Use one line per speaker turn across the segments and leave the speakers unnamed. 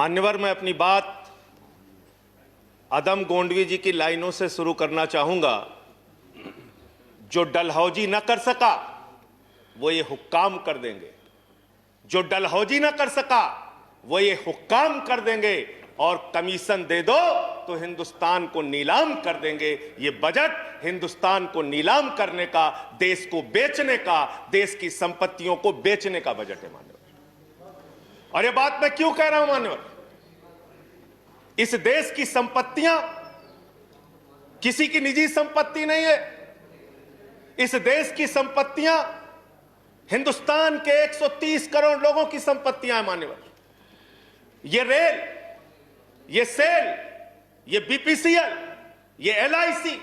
मान्यवर, मैं अपनी बात अदम गोंडवी जी की लाइनों से शुरू करना चाहूंगा। जो डलहौजी न कर सका वो ये हुक्काम कर देंगे, जो डलहौजी न कर सका वो ये हुक्काम कर देंगे, और कमीशन दे दो तो हिंदुस्तान को नीलाम कर देंगे। ये बजट हिंदुस्तान को नीलाम करने का, देश को बेचने का, देश की संपत्तियों को बेचने का बजट है मान्यवर। और ये बात मैं क्यों कह रहा हूं मान्यवर? इस देश की संपत्तियां किसी की निजी संपत्ति नहीं है। इस देश की संपत्तियां हिंदुस्तान के 130 करोड़ लोगों की संपत्तियां हैं मान्यवर। ये रेल, ये सेल, ये बीपीसीएल, ये एलआईसी,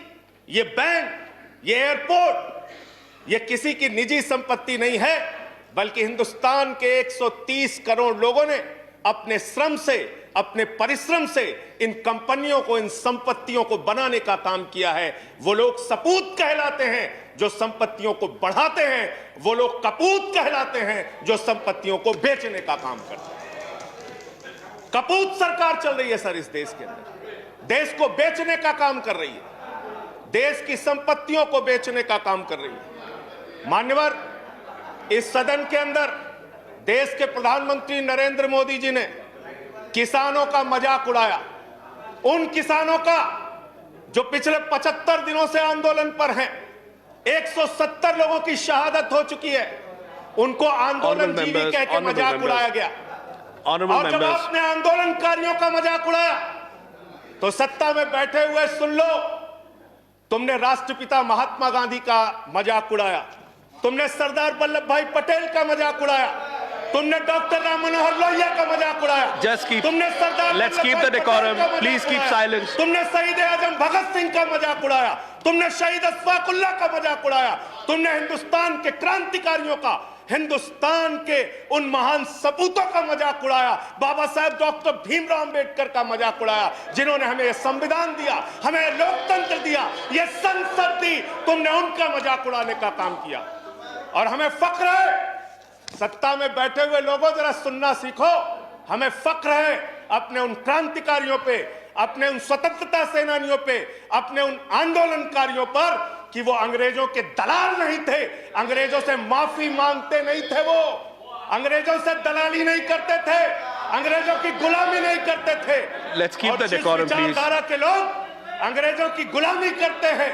ये बैंक, ये एयरपोर्ट, ये किसी की निजी संपत्ति नहीं है, बल्कि हिंदुस्तान के 130 करोड़ लोगों ने अपने श्रम से, अपने परिश्रम से इन कंपनियों को, इन संपत्तियों को बनाने का काम किया है। वो लोग सपूत कहलाते हैं जो संपत्तियों को बढ़ाते हैं, वो लोग कपूत कहलाते हैं जो संपत्तियों को बेचने का काम करते हैं। कपूत सरकार चल रही है सर इस देश के अंदर, देश को बेचने का काम कर रही है, देश की संपत्तियों को बेचने का काम कर रही है। मान्यवर, इस सदन के अंदर देश के प्रधानमंत्री नरेंद्र मोदी जी ने किसानों का मजाक उड़ाया। उन किसानों का जो पिछले 75 दिनों से आंदोलन पर हैं, 170 लोगों की शहादत हो चुकी है, उनको आंदोलन जीवी कह के मजाक उड़ाया गया। और जब आपने आंदोलनकारियों का मजाक उड़ाया तो सत्ता में बैठे हुए सुन लो, तुमने राष्ट्रपिता महात्मा गांधी का मजाक उड़ाया, तुमने सरदार वल्लभ भाई पटेल का मजाक उड़ाया, तुमने डॉक्टर राम मनोहर लोहिया का मजाक उड़ाया, तुमने Sardar
let's keep the decorum, please keep silence,
तुमने शहीद आजम भगत सिंह का मजाक उड़ाया, तुमने शहीद अशफाकुल्लाह का मजाक उड़ाया, तुमने हिंदुस्तान के क्रांतिकारियों का, हिंदुस्तान के उन महान सपूतों का मजाक उड़ाया, बाबा साहेब डॉक्टर भीमराव अंबेडकर का मजाक उड़ाया, जिन्होंने हमें यह संविधान दिया, हमें लोकतंत्र दिया, यह संसद दी। तुमने उनका मजाक उड़ाने का काम किया। और हमें फक्र है, सत्ता में बैठे हुए लोगों जरा सुनना सीखो, हमें फक्र है अपने उन क्रांतिकारियों पे, अपने उन स्वतंत्रता सेनानियों पे, अपने उन आंदोलनकारियों पर कि वो अंग्रेजों के दलाल नहीं थे, अंग्रेजों से माफी मांगते नहीं थे, वो अंग्रेजों से दलाली नहीं करते थे, अंग्रेजों की गुलामी नहीं करते थे।
Let's keep the decorum please.
विचारधारा के लोग अंग्रेजों की गुलामी करते हैं,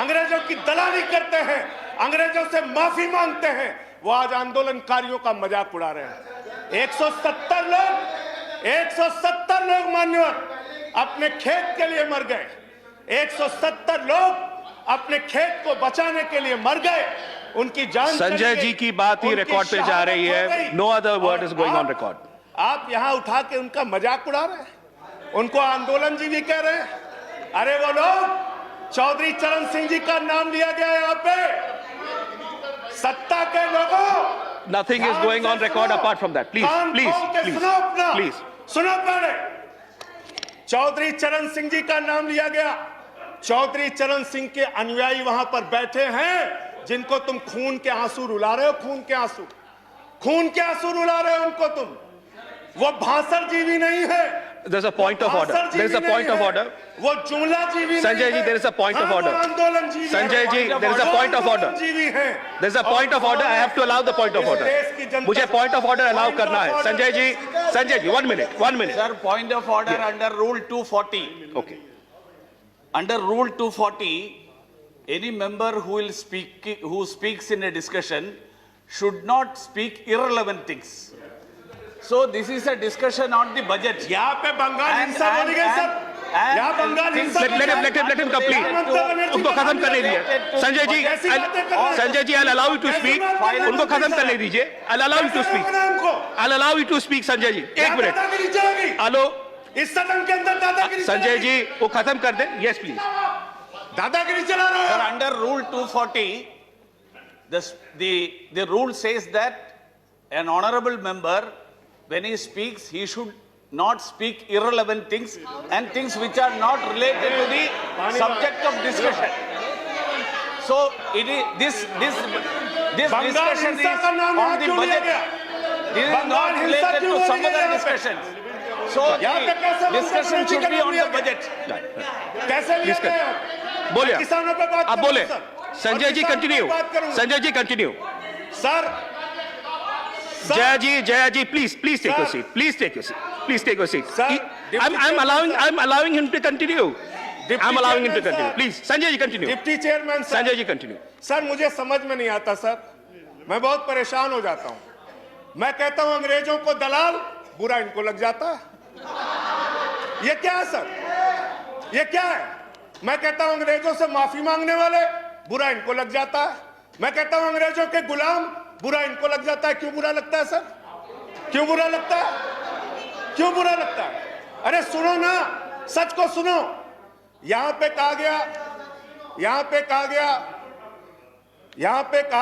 अंग्रेजों की दलाली करते हैं, अंग्रेजों से माफी मांगते हैं, वो आज आंदोलनकारियों का मजाक उड़ा रहे हैं। 170 लोग मान्यवर अपने खेत के लिए मर गए, 170 लोग अपने खेत को बचाने के लिए मर गए, उनकी जान।
संजय जी की बात ही रिकॉर्ड पे जा रही है, no other word is going on record.
आप यहां उठा के उनका मजाक उड़ा रहे हैं, उनको आंदोलन जीवी कह रहे हैं। अरे वो लोग, चौधरी चरण सिंह जी का नाम लिया गया यहाँ पे, सत्ता के लोगों।
Nothing is going on record apart from that, please please please
सुनो। पहले चौधरी चरण सिंह जी का नाम लिया गया। चौधरी चरण सिंह के अनुयायी वहां पर बैठे हैं, जिनको तुम खून के आंसू रुला रहे हो, खून के आंसू रुला रहे हो उनको तुम। वो भाषण जीवी नहीं है।
There's a point of order. There's a point of order.
वो जुमला जीवी
Sanjay ji, there is a point of order.
आंदोलन जीवी।
Sanjay ji, there is a point of order.
जीवी है।
There's a point of order. I have to allow the point of order. मुझे point of order allow करना है। Sanjay ji, 1 minute.
Sir, point of order under Rule 240.
Okay.
Under Rule 240, any member who speaks in a discussion should not speak irrelevant things. So this is a discussion on the budget.
यहाँ पे बंगाल हिंसा बोली गई sir. यहाँ बंगाल हिंसा।
Let him complete. उनको खत्म करने दीजिए। Sanjay ji, I'll allow you to speak. उनको खत्म करने दीजिए। I'll allow you to speak. I'll allow you to speak, Sanjay ji. 1 minute. Hello.
इस सदन के अंदर दादागिरी।
संजय जी, वो खत्म कर दें। Yes, please.
दादागिरी चला रहे हो।
Sir, under Rule 240, the rule says that an honorable member, when he speaks, he should not speak irrelevant things and things which are not related to the subject of discussion. So it is this discussion is on the budget. This is not related to some other discussions. So
यहाँ पे कैसे
the discussion should be on the budget.
कैसे लिया
Please कर-
गया?
बोलिए
किसानों पे बात
आप
करूं,
बोले
सर।
संजय
और
जी
किसानों
कंटिन्यू
पे बात करूं।
Sanjay ji continue
sir
Jaya ji please take your
Sir.
seat please take your seat
Sir,
I'm allowing him to continue
Deputy
I'm allowing him to
Chairman,
continue
sir.
please Sanjay ji continue
deputy chairman sir,
Sanjay ji continue
sir मुझे समझ में नहीं आता sir, मैं बहुत परेशान हो जाता हूं। मैं कहता हूं अंग्रेजों को दलाल, बुरा इनको लग जाता है। ये क्या है सर? ये क्या है? मैं कहता हूं अंग्रेजों से माफी मांगने वाले, बुरा इनको लग जाता है। मैं कहता हूं अंग्रेजों के गुलाम, बुरा इनको लग जाता है। क्यों बुरा लगता है सर? क्यों बुरा लगता है? क्यों बुरा लगता है? अरे सुनो ना, सच को सुनो। यहां पे कहा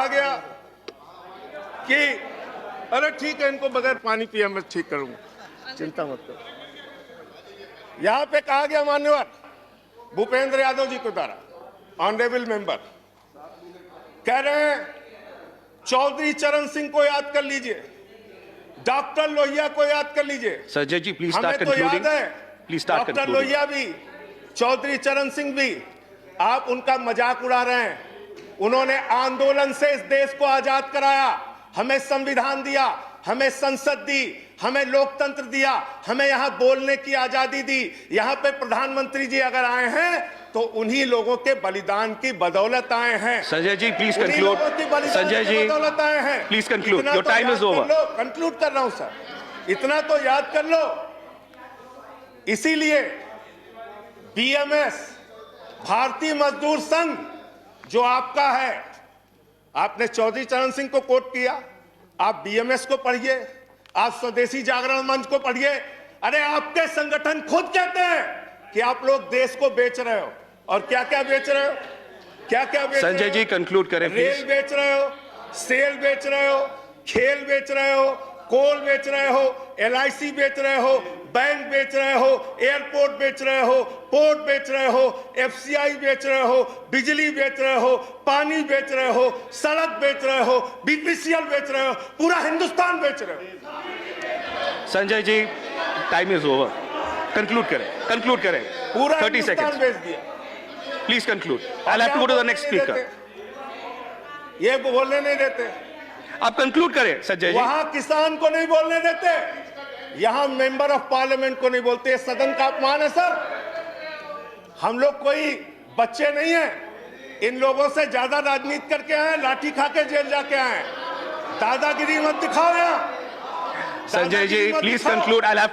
गया कि अरे ठीक है, इनको बगैर पानी पिए मैं ठीक करूंगा, चिंता मत करो। यहां पे कहा गया मान्यवर भूपेंद्र यादव जी के द्वारा, ऑनरेबल मेंबर कह रहे हैं चौधरी चरण सिंह को याद कर लीजिए, डॉक्टर लोहिया को याद कर लीजिए।
संजय जी please
हमें
start
तो याद
concluding
है
please start
doctor
concluding
Lohia भी, चौधरी चरण सिंह भी, आप उनका मजाक उड़ा रहे हैं। उन्होंने आंदोलन से इस देश को आजाद कराया, हमें संविधान दिया, हमें संसद दी, हमें लोकतंत्र दिया, हमें यहां बोलने की आजादी दी। यहां पे प्रधानमंत्री जी अगर आए हैं तो उन्हीं लोगों के बलिदान की बदौलत आए हैं।
संजय जी please
उन्हीं
conclude
लोगों की बलिदान
संजय
की
जी
बदौलत आए हैं।
please conclude
इतना
your
तो
time
याद
is
कर
over
लो, कंक्लूड कर रहा हूं सर, इतना तो याद कर लो। इसीलिए बीएमएस, भारतीय मजदूर संघ जो आपका है, आपने चौधरी चरण सिंह को कोट किया, आप बीएमएस को पढ़िए, आप स्वदेशी जागरण मंच को पढ़िए। अरे आपके संगठन खुद कहते हैं कि आप लोग देश को बेच रहे हो। और क्या क्या बेच रहे हो? क्या क्या बेच रहे हो?
संजय जी कंक्लूड करें
रेल
प्लीज
बेच रहे हो, सेल बेच रहे हो, खेल बेच रहे हो, कोल बेच रहे हो, एलआईसी बेच रहे हो, बैंक बेच रहे हो, एयरपोर्ट बेच रहे हो, पोर्ट बेच रहे हो, एफसीआई बेच रहे हो, बिजली बेच रहे हो, पानी बेच रहे हो, सड़क बेच रहे हो, बीपीसीएल बेच रहे हो, पूरा हिंदुस्तान बेच रहे हो।
Sanjay ji time is over conclude करें
पूरा
30
हिंदुस्तान
seconds
बेच दिया।
Please conclude I have to go to the next speaker
ये बोलने नहीं देते,
आप कंक्लूड करें संजय जी
वहां किसान को नहीं बोलने देते, यहां मेंबर ऑफ पार्लियामेंट को नहीं बोलते। ये सदन का अपमान है सर। हम लोग कोई बच्चे नहीं हैं, इन लोगों से ज्यादा राजनीति करके आए, लाठी खा के जेल जाके आए। दादागिरी मत दिखाओ यहाँ।
संजय जी
दादागिरी मत
प्लीज
दिखाओ।
Conclude I have